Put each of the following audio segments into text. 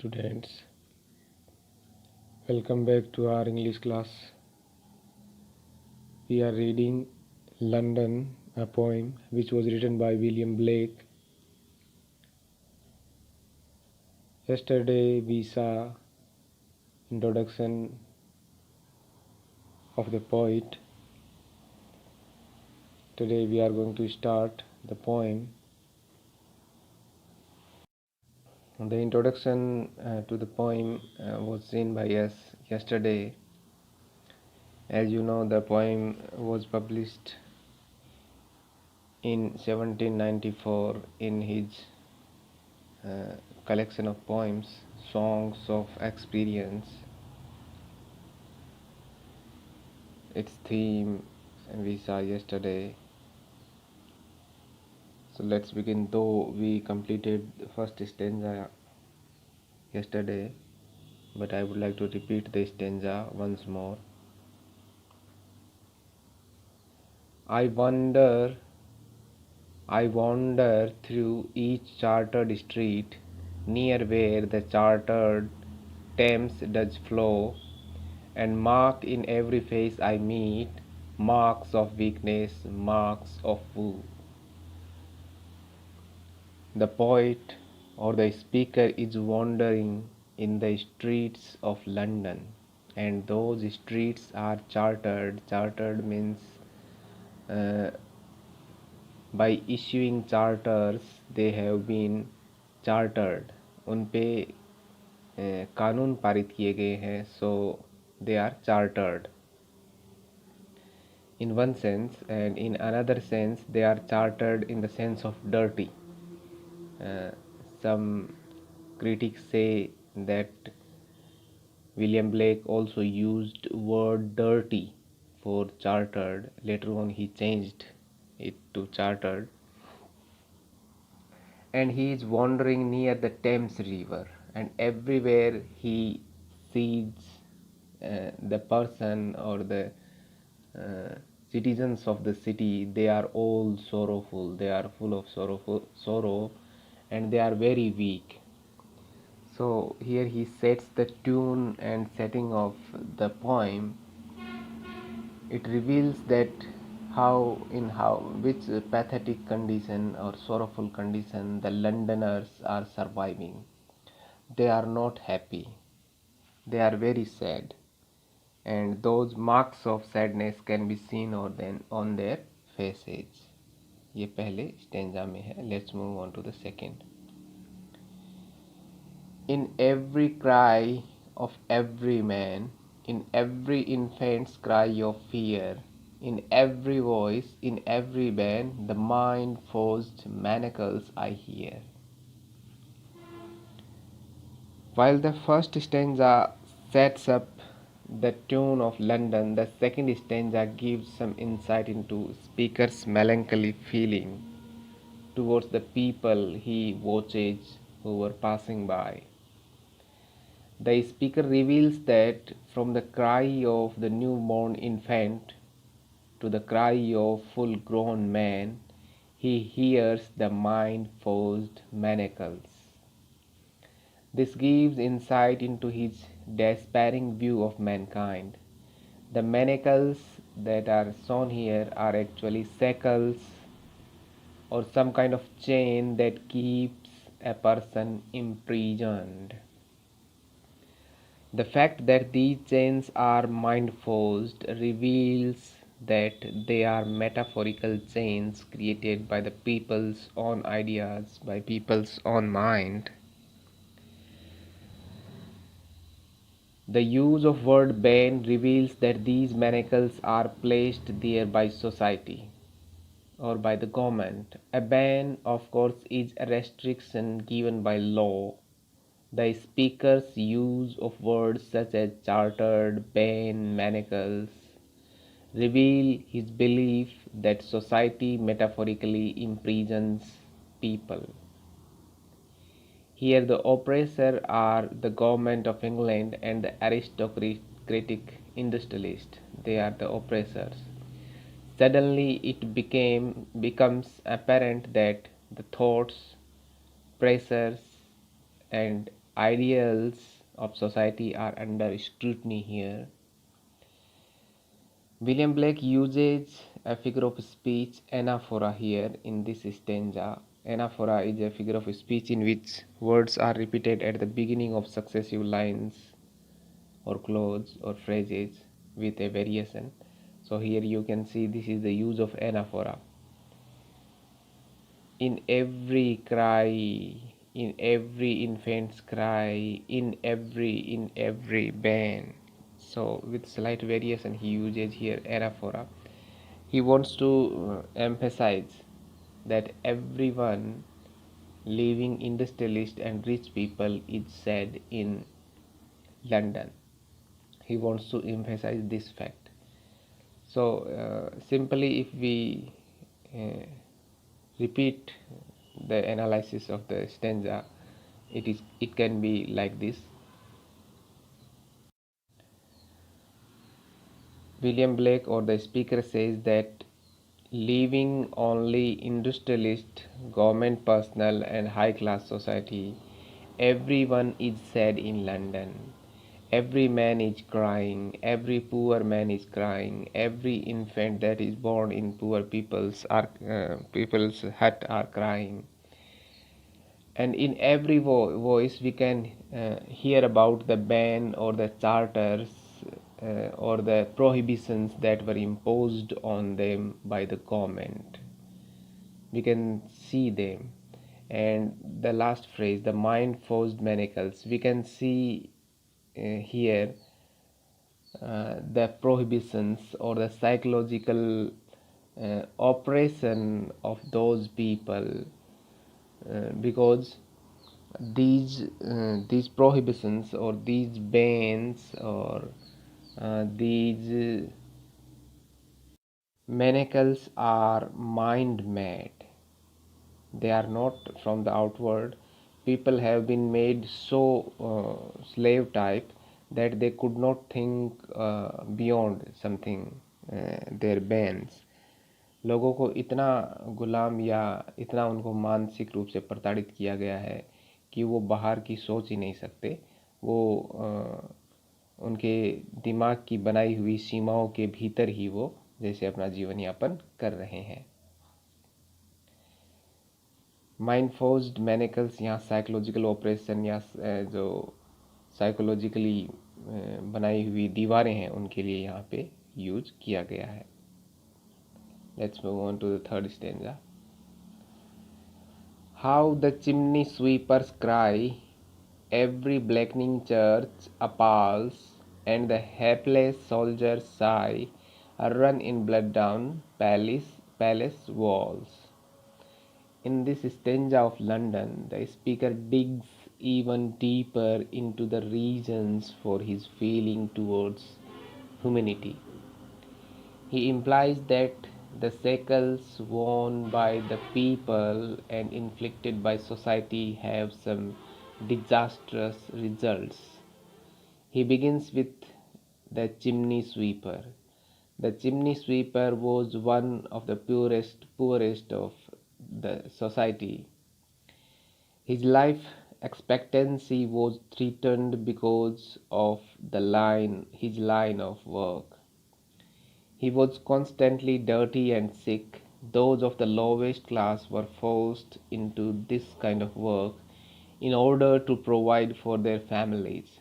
students. Welcome back to our English class. We are reading London, a poem which was written by William Blake. Yesterday we saw introduction of the poet. Today we are going to start the poem. The introduction to the poem was seen by us yesterday. As you know, the poem was published in 1794 in his collection of poems, Songs of Experience. Its theme we saw yesterday. So let's begin. Though we completed the first stanza yesterday, but I would like to repeat the stanza once more. I wander through each chartered street, near where the chartered Thames does flow, and mark in every face I meet marks of weakness, marks of woe. The poet or the speaker is wandering in the streets of London, and those streets are chartered. Chartered means by issuing charters they have been chartered. उन पे कानून पारित किए गए हैं, so they are chartered in one sense, and in another sense they are chartered in the sense of dirty. Some critics say that William Blake also used word dirty for chartered. Later on he changed it to chartered. And he is wandering near the Thames River, and everywhere he sees the person or the citizens of the city, they are all sorrowful, they are full of sorrow, and they are very weak. So here he sets the tune and setting of the poem. It reveals that which pathetic condition or sorrowful condition the Londoners are surviving. They are not happy. They are very sad, and those marks of sadness can be seen on their faces. ये पहले stanza में है. Let's move on to the second. In every cry of every man, in every infant's cry of fear, in every voice, in every band, the mind-forced manacles I hear. While the first stanza sets up the tune of London, the second stanza gives some insight into speaker's melancholy feeling towards the people he watches who were passing by. The speaker reveals that from the cry of the newborn infant to the cry of full-grown man, he hears the mind-forced manacles. This gives insight into his despairing view of mankind. The manacles that are shown here are actually shackles or some kind of chain that keeps a person imprisoned. The fact that these chains are mind-forced reveals that they are metaphorical chains created by the people's own ideas, by people's own mind. The use of word ban reveals that these manacles are placed there by society or by the government. A ban, of course, is a restriction given by law. The speaker's use of words such as chartered, ban, manacles reveal his belief that society metaphorically imprisons people. Here the oppressor are the government of England and the aristocratic industrialist. They are the oppressors. Suddenly it becomes apparent that the thoughts, pressures, and ideals of society are under scrutiny here. William Blake uses a figure of speech anaphora here in this stanza. Anaphora is a figure of speech in which words are repeated at the beginning of successive lines or clause or phrases with a variation. So here you can see this is the use of anaphora. In every cry, in every infant's cry, in every band. So with slight variation he uses here anaphora. He wants to emphasize that everyone living industrialist and rich people is sad in London. He wants to emphasize this fact. So simply if we uh, repeat the analysis of the stanza, it can be like this. William Blake or the speaker says that leaving only industrialist, government personnel and high class society, everyone is sad in London. Every man is crying, every poor man is crying, every infant that is born in poor people's hut are crying. And in every voice we can hear about the ban or the charters or the prohibitions that were imposed on them by the government. We can see them. And the last phrase, the mind forced manacles, we can see here the prohibitions or the psychological oppression of those people, because these prohibitions or these bans or these manacles are mind made. They are not from the outward. People have been made so slave type that they could not think beyond something their bans. लोगों को इतना गुलाम या इतना उनको मानसिक रूप से प्रताड़ित किया गया है कि वो बाहर की सोच ही नहीं सकते। वो उनके दिमाग की बनाई हुई सीमाओं के भीतर ही वो जैसे अपना जीवन यापन कर रहे हैं। माइंड फोर्स्ड मैनिकल्स यहाँ साइकोलॉजिकल ऑपरेशन या जो साइकोलॉजिकली बनाई हुई दीवारें हैं उनके लिए यहाँ पे यूज किया गया है। Let's move on to the third stanza. How the chimney sweepers cry, every blackening church appalls, and the hapless soldiers sigh, run in blood down palace walls. In this stanza of London, the speaker digs even deeper into the reasons for his feeling towards humanity. He implies that the shackles worn by the people and inflicted by society have some disastrous results. He begins with the chimney sweeper. The chimney sweeper was one of the poorest of the society. His life expectancy was threatened because of his line of work. He was constantly dirty and sick. Those of the lowest class were forced into this kind of work in order to provide for their families.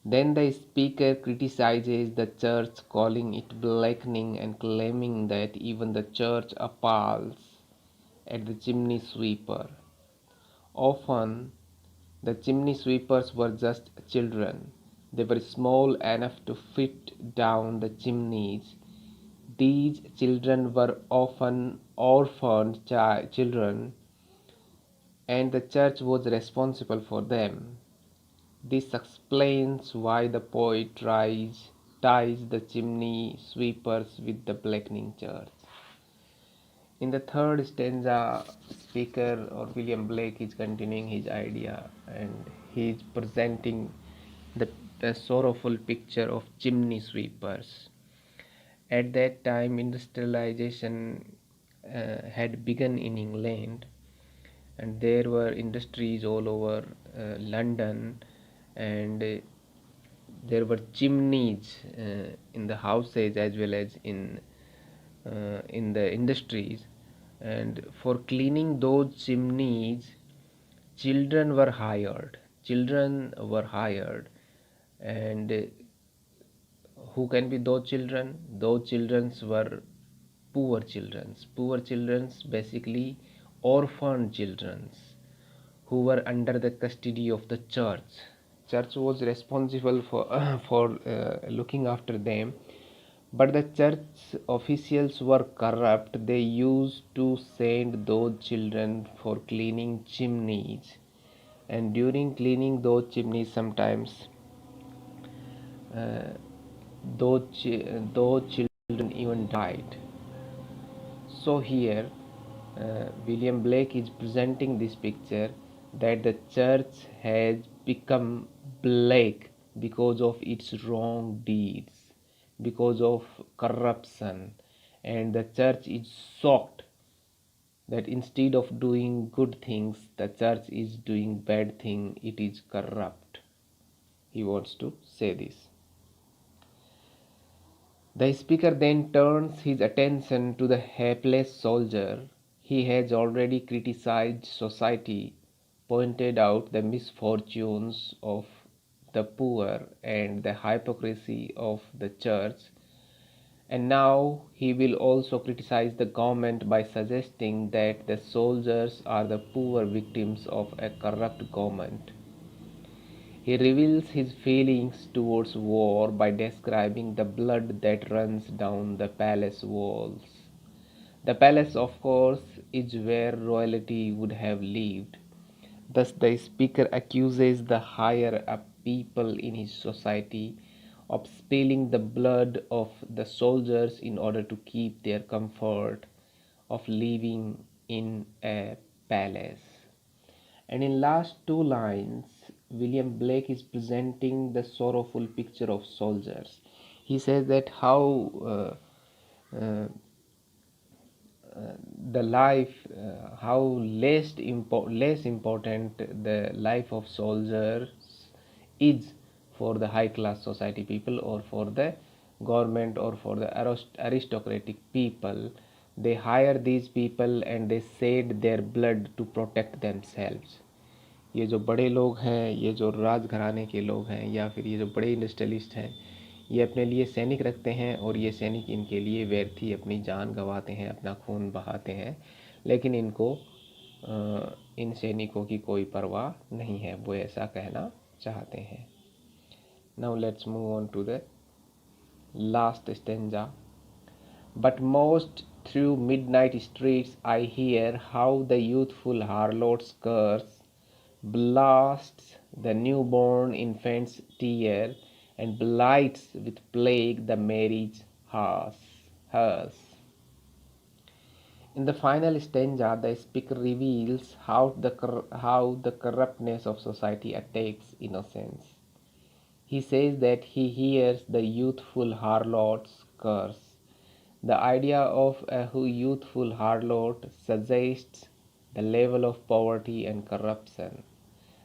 Then the speaker criticizes the church, calling it blackening and claiming that even the church appalls at the chimney sweeper. Often, the chimney sweepers were just children. They were small enough to fit down the chimneys. These children were often orphaned children, and the church was responsible for them. This explains why the poet ties the chimney sweepers with the blackening church. In the third stanza, speaker or William Blake is continuing his idea and he is presenting the sorrowful picture of chimney sweepers. At that time, industrialization had begun in England, and there were industries all over London, and there were chimneys in the houses as well as in the industries, and for cleaning those chimneys children were hired, and who can be those children? Those children were poor children, basically orphan children who were under the custody of the church. Church was responsible for looking after them, but the church officials were corrupt. They used to send those children for cleaning chimneys, and during cleaning those chimneys sometimes uh, those children even died. So here William Blake is presenting this picture that the church has become black because of its wrong deeds, because of corruption, and the church is shocked that instead of doing good things, the church is doing bad thing. It is corrupt. He wants to say this. The speaker then turns his attention to the helpless soldier. He has already criticized society, pointed out the misfortunes of the poor and the hypocrisy of the church, and now he will also criticize the government by suggesting that the soldiers are the poor victims of a corrupt government. He reveals his feelings towards war by describing the blood that runs down the palace walls. The palace, of course, is where royalty would have lived. Thus, the speaker accuses the higher up people in his society of spilling the blood of the soldiers in order to keep their comfort of living in a palace. And in last two lines, William Blake is presenting the sorrowful picture of soldiers. He says that uh, the life, how less important the life of soldiers is for the high class society people or for the government or for the aristocratic people. They hire these people and they shed their blood to protect themselves. ये जो बड़े लोग हैं, ये जो राज घराने के लोग हैं, या फिर ये जो बड़े इंडस्ट्रियलिस्ट हैं, ये अपने लिए सैनिक रखते हैं और ये सैनिक इनके लिए व्यर्थ ही अपनी जान गंवाते हैं, अपना खून बहाते हैं, लेकिन इनको इन सैनिकों की कोई परवाह नहीं है, वो ऐसा कहना चाहते हैं. Now let's move on to the last stanza. But most through midnight streets I hear how the youthful harlot's curse blasts the newborn infant's tear and blights with plague the marriage hearse. In the final stanza, the speaker reveals how the corruptness of society attacks innocence. He says that he hears the youthful harlot's curse. The idea of a youthful harlot suggests the level of poverty and corruption,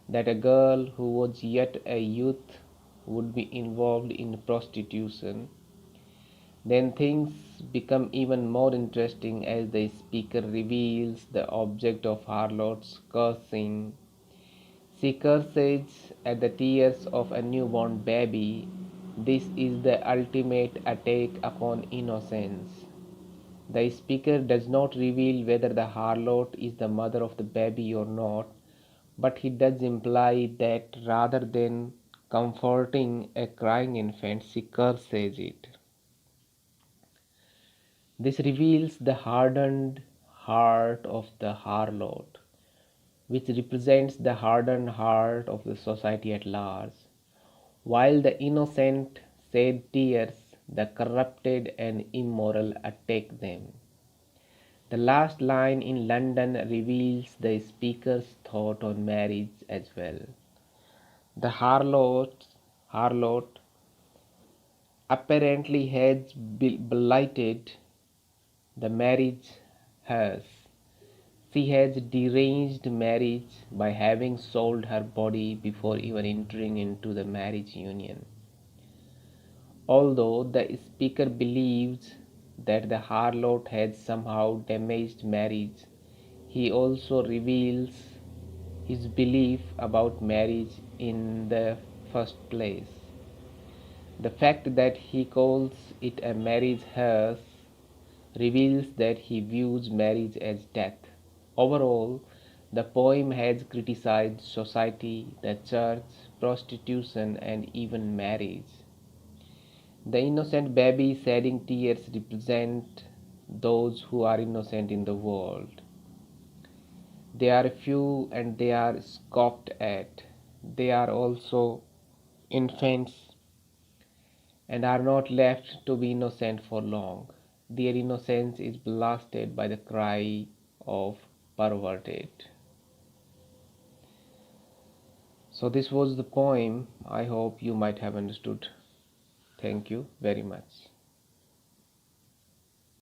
that a girl who was yet a youth would be involved in prostitution. Then things become even more interesting as the speaker reveals the object of harlot's cursing. She curses at the tears of a newborn baby. This is the ultimate attack upon innocence. The speaker does not reveal whether the harlot is the mother of the baby or not, but he does imply that rather than comforting a crying infant, she curses it. This reveals the hardened heart of the harlot, which represents the hardened heart of the society at large, while the innocent shed tears, the corrupted and immoral attack them. The last line in London reveals the speaker's thought on marriage as well. The harlot apparently has blighted the marriage hearse. She has deranged marriage by having sold her body before even entering into the marriage union. Although the speaker believes that the harlot has somehow damaged marriage, he also reveals his belief about marriage in the first place. The fact that he calls it a marriage hearse reveals that he views marriage as death. Overall, the poem has criticized society, the church, prostitution, and even marriage. The innocent baby shedding tears represent those who are innocent in the world. They are few and they are scoffed at. They are also infants and are not left to be innocent for long. Their innocence is blasted by the cry of perverted. So, this was the poem. I hope you might have understood. Thank you very much.